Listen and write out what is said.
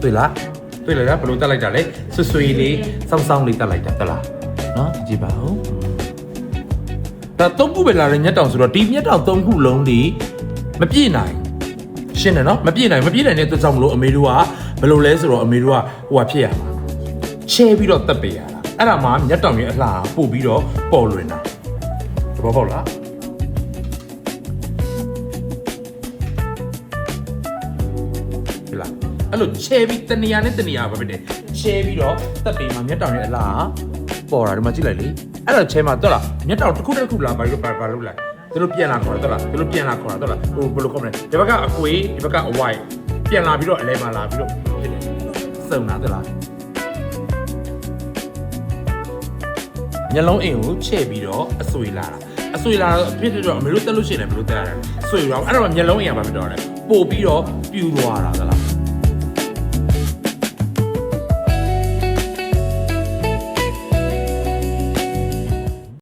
တွေ့လားဘယ်လိုတက်လိုက်တာလဲဆွေလေးစောင်းလေးတက်လိုက်တာတက်လားနော်ကြည့်ပါဦးဒါသုံးခုပဲလာတဲ့မျက်တောင်ဆိုတော့ဒီမျက်တောင်သုံးခုလုံးဒီမပြည့်နိုင်ရှင်းတယ်နော်မပြည့်နိုင်တဲ့အတွက်ကြောင့်မလို့အမေတို့ကဘယ်လိုလဲဆိုတော့အမေတို့ကဟိုဟာဖြစ်ရမှာချဲပြီးတော့တက်ပေးရတာအဲ့ဒါမှမျက်တောင်ရဲ့အလှပို့ပြီးတော့ပေါ်လွင်တာသဘောပေါက်လားဟုတ်လားအဲ့လိုချဲပြီးတနေရာနဲ့တနေရာပဲဖြစ်တယ်ချဲပြီးတော့တက်ပေးမှမျက်တောင်ရဲ့အလှပေါ်တာဒီမှာကြည့်လိုက်လေအဲ့တော့ချဲမှာတော့လားမျက်တောင်တစ်ခုလာဘာလို့လိုက်သူတို့ပြန်လာခေါ်တော့လားသူတို့ပြန်လာခေါ်တော့လားဟိုဘယ်လိုခေါ်မလဲဒီဘက်ကအကွေးဒီဘက်ကအဝိုက်ပြန်လာပြီးတော့အလဲမှာလာပြီးတော့ဖြစ်တယ်စုံတာတလားမျက်လုံးအိမ်ကိုချဲ့ပြီးတော့အဆွေလာတာဖြစ်တော့အမေတို့တက်လို့ရှိရင်လည်းဘယ်လိုတက်ရလဲဆွေတော့အဲ့တော့မျက်လုံးအိမ်ကဘာဖြစ်တော့လဲပို့ပြီးတော့ပြူသွားတာသ